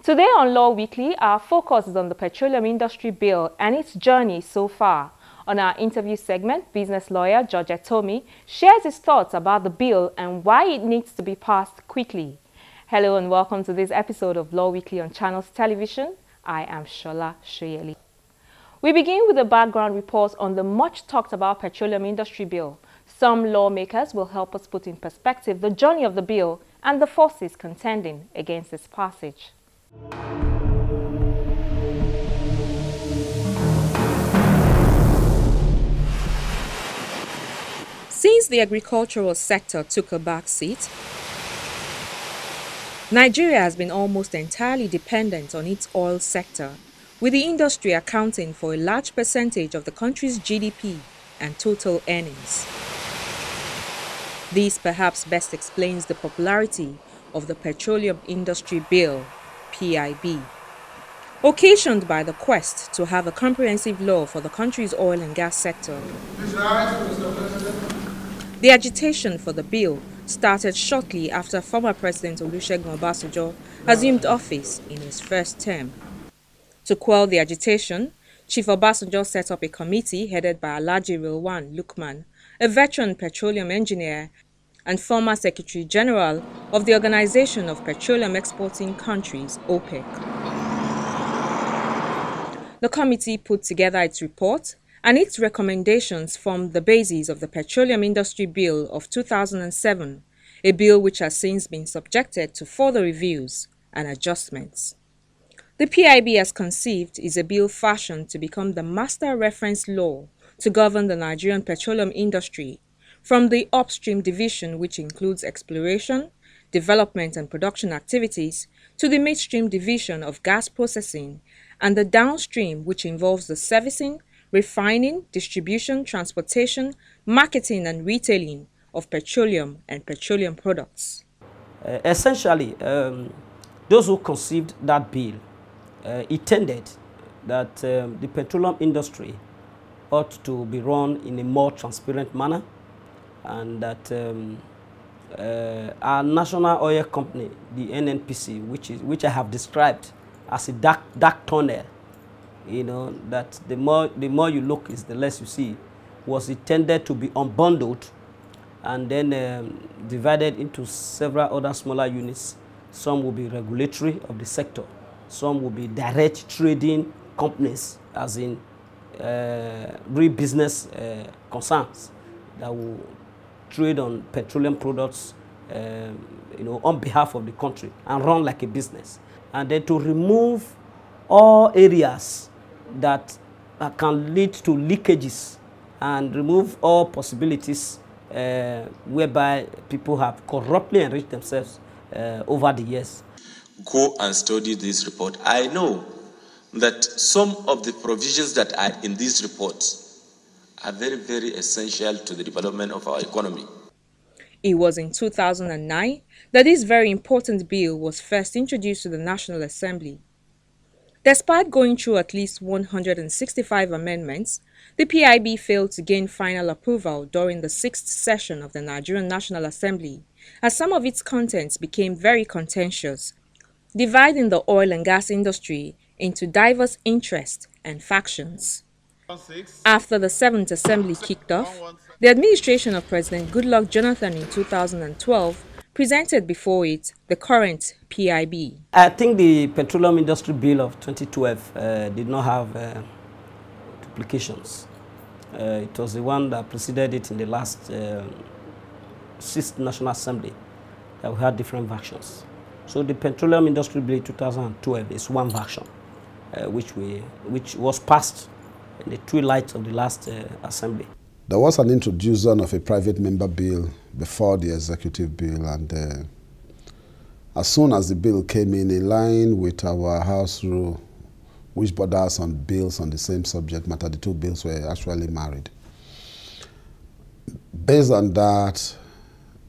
Today on Law Weekly, our focus is on the Petroleum Industry Bill and its journey so far. On our interview segment, business lawyer Judge Etomi shares his thoughts about the bill and why it needs to be passed quickly. Hello and welcome to this episode of Law Weekly on Channels Television. I am Shola Shoyeli. We begin with a background report on the much talked about Petroleum Industry Bill. Some lawmakers will help us put in perspective the journey of the bill and the forces contending against its passage. Since the agricultural sector took a back seat, Nigeria has been almost entirely dependent on its oil sector, with the industry accounting for a large percentage of the country's GDP and total earnings. This perhaps best explains the popularity of the Petroleum Industry Bill, PIB, occasioned by the quest to have a comprehensive law for the country's oil and gas sector. The agitation for the bill started shortly after former President Olusegun Obasanjo assumed office in his first term. To quell the agitation, Chief Obasanjo set up a committee headed by Alhaji Rilwan Lukman, a veteran petroleum engineer and former Secretary General of the Organization of Petroleum Exporting Countries, OPEC. The committee put together its report, and its recommendations formed the basis of the Petroleum Industry Bill of 2007, a bill which has since been subjected to further reviews and adjustments. The PIB as conceived is a bill fashioned to become the master reference law to govern the Nigerian petroleum industry, from the upstream division, which includes exploration, development and production activities, to the midstream division of gas processing, and the downstream, which involves the servicing, refining, distribution, transportation, marketing and retailing of petroleum and petroleum products. Essentially, those who conceived that bill intended that the petroleum industry ought to be run in a more transparent manner, and that our national oil company, the NNPC, which I have described as a dark tunnel, you know, that the more you look is the less you see, was intended to be unbundled and then divided into several other smaller units. Some will be regulatory of the sector, some will be direct trading companies, as in real business concerns that will trade on petroleum products, you know, on behalf of the country and run like a business. And then to remove all areas that can lead to leakages and remove all possibilities whereby people have corruptly enriched themselves over the years. Go and study this report. I know that some of the provisions that are in these reports are very, very essential to the development of our economy. It was in 2009 that this very important bill was first introduced to the National Assembly. Despite going through at least 165 amendments, the PIB failed to gain final approval during the 6th session of the Nigerian National Assembly, as some of its contents became very contentious, dividing the oil and gas industry into diverse interests and factions. After the 7th Assembly kicked off, the administration of President Goodluck Jonathan in 2012 presented before it the current PIB. I think the Petroleum Industry Bill of 2012 did not have duplications. It was the one that preceded it in the last 6th National Assembly that we had different versions. So the Petroleum Industry Bill 2012 is one version, which was passed in the twilight of the last assembly. There was an introduction of a private member bill before the executive bill, and as soon as the bill came in line with our House rule, which borders on bills on the same subject matter, the two bills were actually married. Based on that,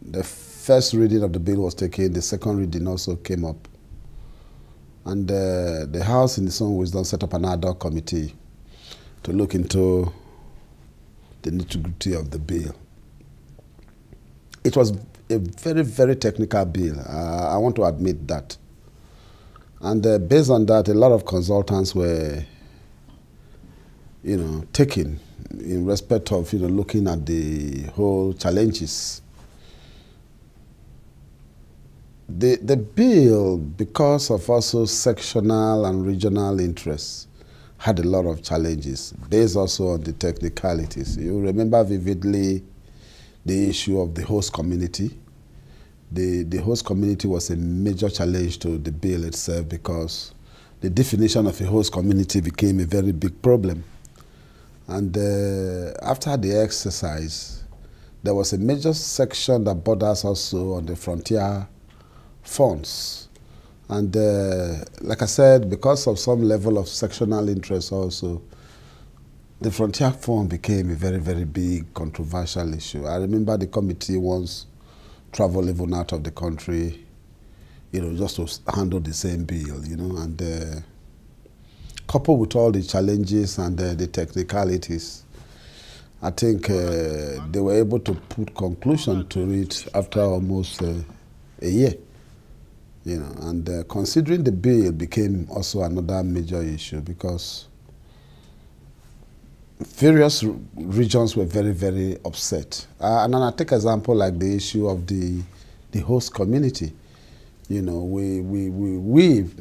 the first reading of the bill was taken, the second reading also came up, and the House in its own wisdom set up an ad hoc committee to look into the nitty-gritty of the bill. It was a very, very technical bill. I want to admit that. And based on that, a lot of consultants were, taken in respect of, looking at the whole challenges. The bill, because of also sectional and regional interests, had a lot of challenges, based also on the technicalities. You remember vividly the issue of the host community. The host community was a major challenge to the bill itself, because the definition of a host community became a very big problem. And after the exercise, there was a major section that borders also on the frontier funds. And like I said, because of some level of sectional interest also, the frontier fund became a very, very big controversial issue. I remember the committee once traveled even out of the country, just to handle the same bill, and coupled with all the challenges and the technicalities, I think they were able to put conclusion to it after almost a year. And considering the bill became also another major issue, because various regions were very, very upset. And then I take example like the issue of the host community. We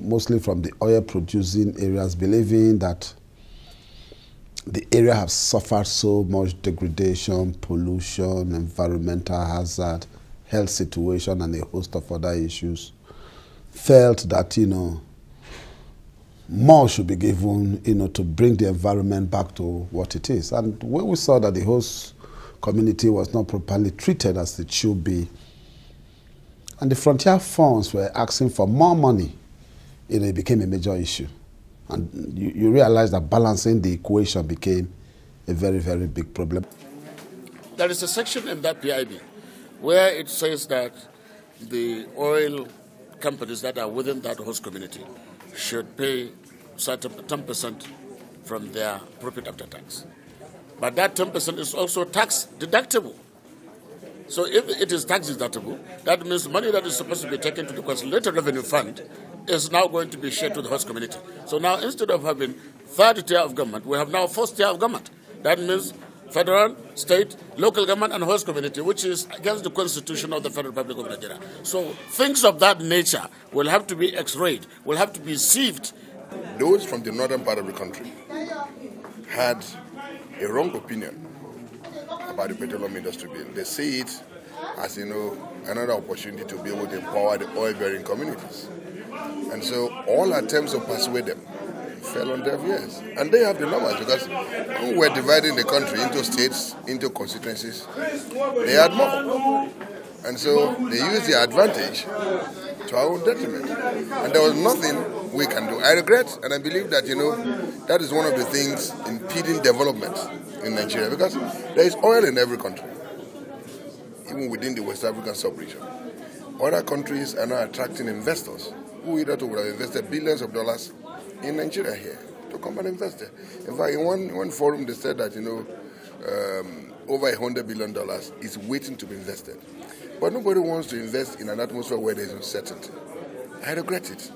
mostly from the oil producing areas, believing that the area has suffered so much degradation, pollution, environmental hazard, health situation, and a host of other issues, felt that, more should be given, to bring the environment back to what it is. And when we saw that the host community was not properly treated as it should be, and the frontier funds were asking for more money, it became a major issue. And you realize that balancing the equation became a very, very big problem. There is a section in that PIB where it says that the oil companies that are within that host community should pay 10% from their profit after tax. But that 10% is also tax deductible. So if it is tax deductible, that means money that is supposed to be taken to the consolidated revenue fund is now going to be shared to the host community. So now instead of having third tier of government, we have now fourth tier of government. That means federal, state, local government, and host community, which is against the constitution of the Federal Republic of Nigeria. So things of that nature will have to be x-rayed, will have to be sieved. Those from the northern part of the country had a wrong opinion about the Petroleum Industry Bill. They see it as, another opportunity to be able to empower the oil-bearing communities. And so all attempts to persuade them fell on deaf ears. And they have the numbers, because when we're dividing the country into states, into constituencies, they had more. And so they used the advantage to our own detriment. And there was nothing we can do. I regret, and I believe that, that is one of the things impeding development in Nigeria, because there is oil in every country, even within the West African sub-region. Other countries are now attracting investors who either would have invested billions of dollars in Nigeria here to come and invest there. In fact, in one forum, they said that, over $100 billion is waiting to be invested. But nobody wants to invest in an atmosphere where there is uncertainty. I regret it.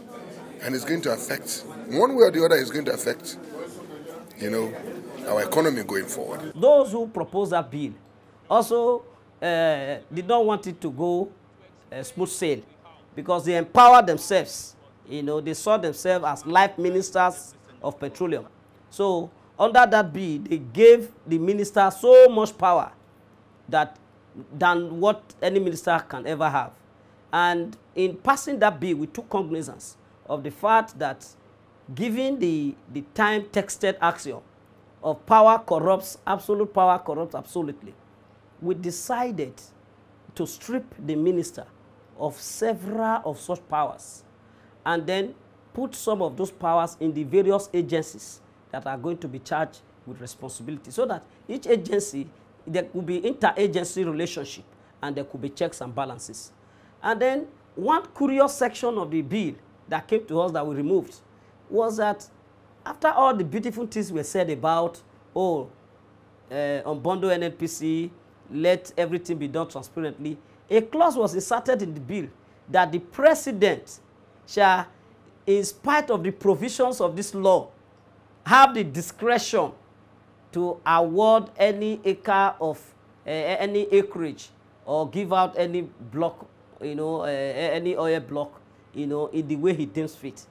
And it's going to affect, one way or the other, it's going to affect, our economy going forward. Those who proposed that bill also did not want it to go smooth sail, because they empowered themselves. They saw themselves as life ministers of petroleum. So under that bill, they gave the minister so much power than what any minister can ever have. And in passing that bill, we took cognizance of the fact that, given the time-tested axiom of power corrupts, absolute power corrupts absolutely, we decided to strip the minister of several of such powers, and then put some of those powers in the various agencies that are going to be charged with responsibility, so that each agency, there could be interagency relationship, and there could be checks and balances. And then one curious section of the bill that came to us that we removed was that, after all the beautiful things were said about, unbundle NNPC, let everything be done transparently, a clause was inserted in the bill that the president shall in spite of the provisions of this law, have the discretion to award any acre of any acreage or give out any block, any oil block, in the way he deems fit.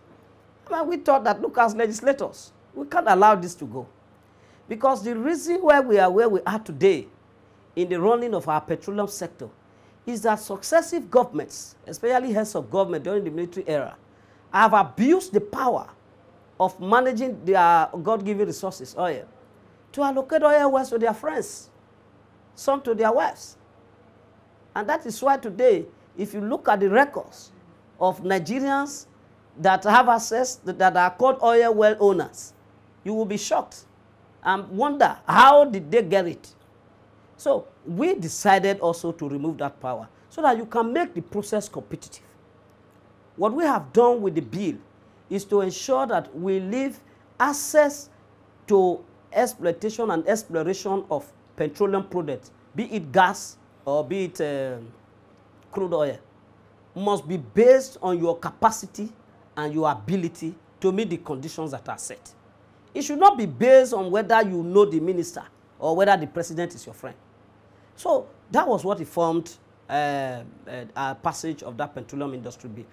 Well, we thought that, look, as legislators, we can't allow this to go. Because the reason why we are where we are today in the running of our petroleum sector is that successive governments, especially heads of government during the military era, have abused the power of managing their God-given resources, oil, to allocate oil wells to their friends, some to their wives. And that is why today, if you look at the records of Nigerians that have access, that are called oil well owners, you will be shocked and wonder, how did they get it? So we decided also to remove that power so that you can make the process competitive. What we have done with the bill is to ensure that we leave access to exploitation and exploration of petroleum products, be it gas or be it crude oil, must be based on your capacity and your ability to meet the conditions that are set. It should not be based on whether you know the minister or whether the president is your friend. So that was what informed a passage of that Petroleum Industry Bill.